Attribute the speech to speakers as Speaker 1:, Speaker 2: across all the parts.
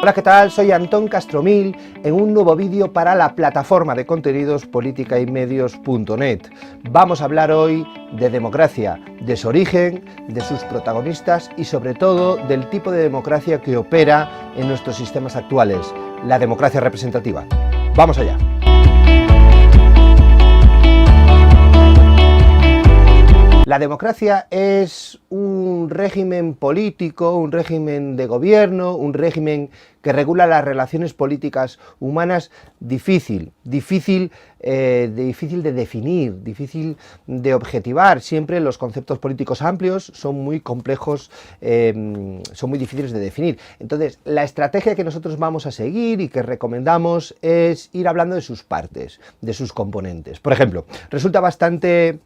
Speaker 1: Hola, ¿qué tal? Soy Antón Castromil en un nuevo vídeo para la plataforma de contenidos politicaymédios.net. Vamos a hablar hoy de democracia, de su origen, de sus protagonistas y sobre todo del tipo de democracia que opera en nuestros sistemas actuales, la democracia representativa. ¡Vamos allá! La democracia es un régimen político, un régimen de gobierno, un régimen que regula las relaciones políticas humanas difícil de definir, difícil de objetivar. Siempre los conceptos políticos amplios son muy complejos, son muy difíciles de definir. Entonces, la estrategia que nosotros vamos a seguir y que recomendamos es ir hablando de sus partes, de sus componentes. Por ejemplo, resulta bastante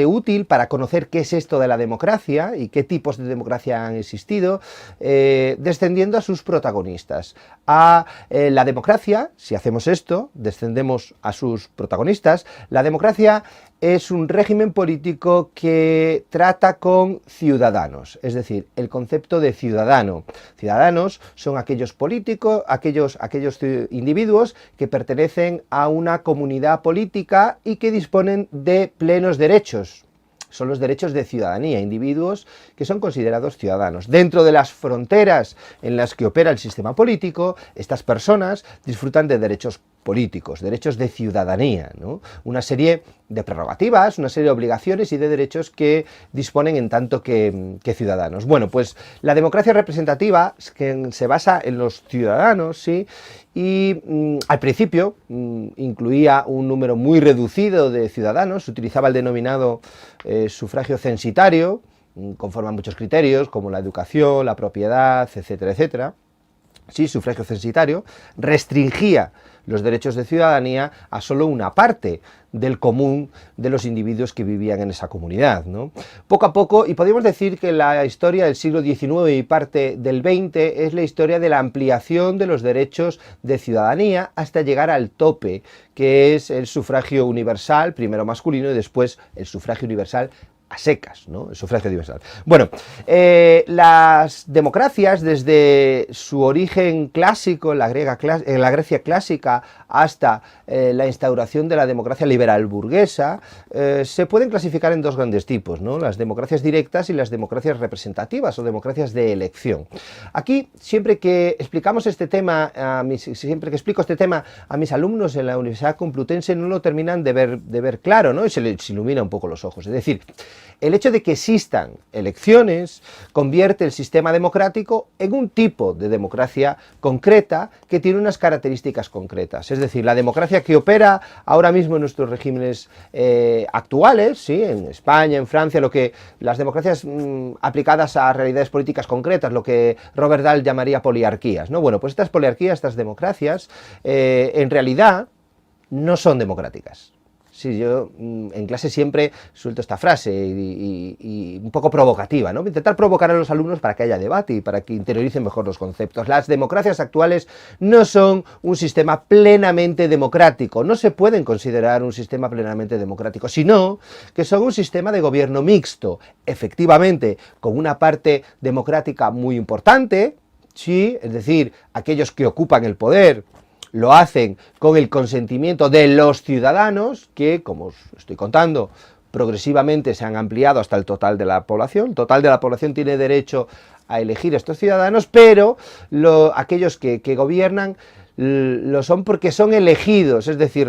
Speaker 1: útil para conocer qué es esto de la democracia y qué tipos de democracia han existido, descendiendo a sus protagonistas. La democracia, si hacemos esto, descendemos a sus protagonistas. La democracia es un régimen político que trata con ciudadanos, es decir, el concepto de ciudadano. Ciudadanos son aquellos políticos, aquellos individuos que pertenecen a una comunidad política y que disponen de plenos derechos. Son los derechos de ciudadanía, individuos que son considerados ciudadanos. Dentro de las fronteras en las que opera el sistema político, estas personas disfrutan de derechos políticos, derechos de ciudadanía, ¿no? Una serie de prerrogativas, una serie de obligaciones y de derechos que disponen en tanto que ciudadanos. Bueno, pues la democracia representativa que se basa en los ciudadanos, ¿sí? Y al principio incluía un número muy reducido de ciudadanos, se utilizaba el denominado sufragio censitario, conforme a muchos criterios como la educación, la propiedad, etcétera, etcétera. Sí, sufragio censitario, restringía los derechos de ciudadanía a solo una parte del común de los individuos que vivían en esa comunidad, ¿no? Poco a poco, y podríamos decir que la historia del siglo XIX y parte del XX es la historia de la ampliación de los derechos de ciudadanía hasta llegar al tope, que es el sufragio universal, primero masculino y después el sufragio universal a secas, ¿no? El sufragio universal. Bueno, las democracias, desde su origen clásico, en la Grecia clásica, hasta la instauración de la democracia liberal burguesa, se pueden clasificar en dos grandes tipos, ¿no? Las democracias directas y las democracias representativas o democracias de elección. Aquí, siempre que explicamos este tema, siempre que explico este tema a mis alumnos en la Universidad Complutense, no lo terminan de ver claro, ¿no? Y se les ilumina un poco los ojos. Es decir, el hecho de que existan elecciones convierte el sistema democrático en un tipo de democracia concreta que tiene unas características concretas. Es decir, la democracia que opera ahora mismo en nuestros regímenes actuales, ¿sí? En España, en Francia, las democracias aplicadas a realidades políticas concretas, lo que Robert Dahl llamaría poliarquías, ¿no? Bueno, pues estas poliarquías, estas democracias, en realidad no son democráticas. Sí, yo en clase siempre suelto esta frase y un poco provocativa, ¿no? Intentar provocar a los alumnos para que haya debate y para que interioricen mejor los conceptos. Las democracias actuales no son un sistema plenamente democrático, no se pueden considerar un sistema plenamente democrático, sino que son un sistema de gobierno mixto, efectivamente, con una parte democrática muy importante, sí, es decir, aquellos que ocupan el poder lo hacen con el consentimiento de los ciudadanos, que, como os estoy contando, progresivamente se han ampliado hasta el total de la población. El total de la población tiene derecho a elegir a estos ciudadanos, pero aquellos que gobiernan lo son porque son elegidos, es decir,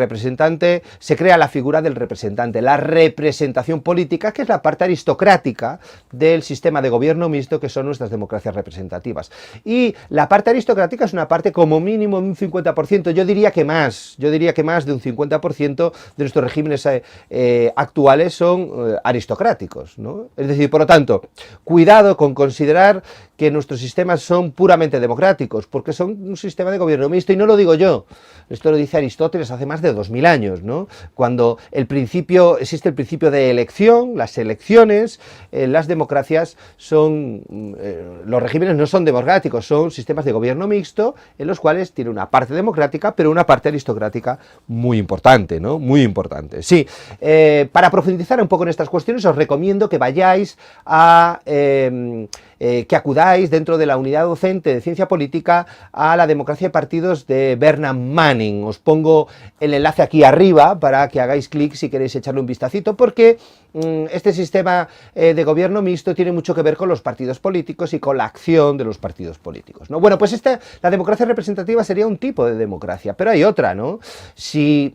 Speaker 1: se crea la figura del representante, la representación política, que es la parte aristocrática del sistema de gobierno mixto que son nuestras democracias representativas. Y la parte aristocrática es una parte como mínimo un 50%, yo diría que más de un 50% de nuestros regímenes actuales son aristocráticos, ¿no? Es decir, por lo tanto, cuidado con considerar que nuestros sistemas son puramente democráticos, porque son un sistema de gobierno mixto, y no lo digo yo, esto lo dice Aristóteles hace más de 2000 años, ¿no? Cuando existe el principio de elección, las elecciones, las democracias los regímenes no son democráticos, son sistemas de gobierno mixto, en los cuales tiene una parte democrática, pero una parte aristocrática muy importante, ¿no? Muy importante. Sí, para profundizar un poco en estas cuestiones, os recomiendo que vayáis a que acudáis dentro de la unidad docente de ciencia política a la democracia de partidos de Bernard Manning. Os pongo el enlace aquí arriba para que hagáis clic si queréis echarle un vistacito, porque este sistema de gobierno mixto tiene mucho que ver con los partidos políticos y con la acción de los partidos políticos, ¿no? Bueno, pues la democracia representativa sería un tipo de democracia, pero hay otra, ¿no? Si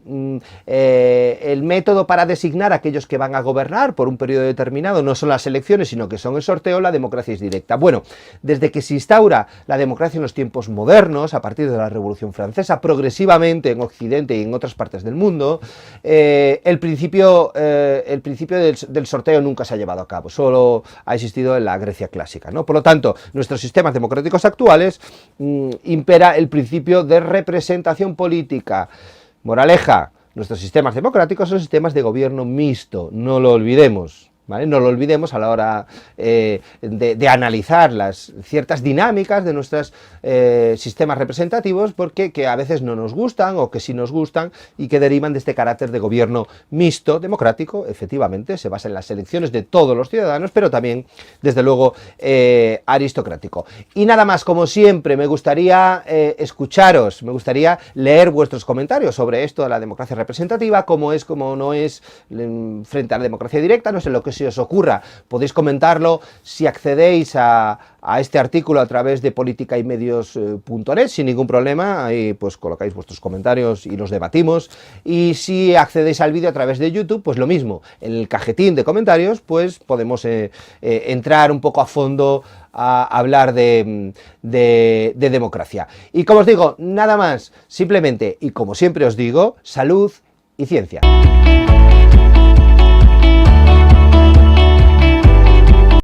Speaker 1: el método para designar a aquellos que van a gobernar por un periodo determinado no son las elecciones, sino que son el sorteo, la democracia es directa. Bueno, desde que se instaura la democracia en los tiempos modernos, a partir de la Revolución Francesa, progresivamente en Occidente y en otras partes del mundo, el principio del sorteo nunca se ha llevado a cabo, solo ha existido en la Grecia clásica, ¿no? Por lo tanto, nuestros sistemas democráticos actuales impera el principio de representación política. Moraleja, nuestros sistemas democráticos son sistemas de gobierno mixto, no lo olvidemos. ¿Vale? No lo olvidemos a la hora de analizar las ciertas dinámicas de nuestros sistemas representativos, porque que a veces no nos gustan o que sí nos gustan y que derivan de este carácter de gobierno mixto, democrático, efectivamente, se basa en las elecciones de todos los ciudadanos, pero también, desde luego, aristocrático. Y nada más, como siempre, me gustaría escucharos, me gustaría leer vuestros comentarios sobre esto de la democracia representativa, cómo es, cómo no es frente a la democracia directa, no sé lo que si os ocurra, podéis comentarlo si accedéis a este artículo a través de politicaymédios.net sin ningún problema, ahí pues colocáis vuestros comentarios y los debatimos, y si accedéis al vídeo a través de YouTube, pues lo mismo, en el cajetín de comentarios pues podemos entrar un poco a fondo a hablar de democracia. Y como os digo, nada más, simplemente, y como siempre os digo, salud y ciencia.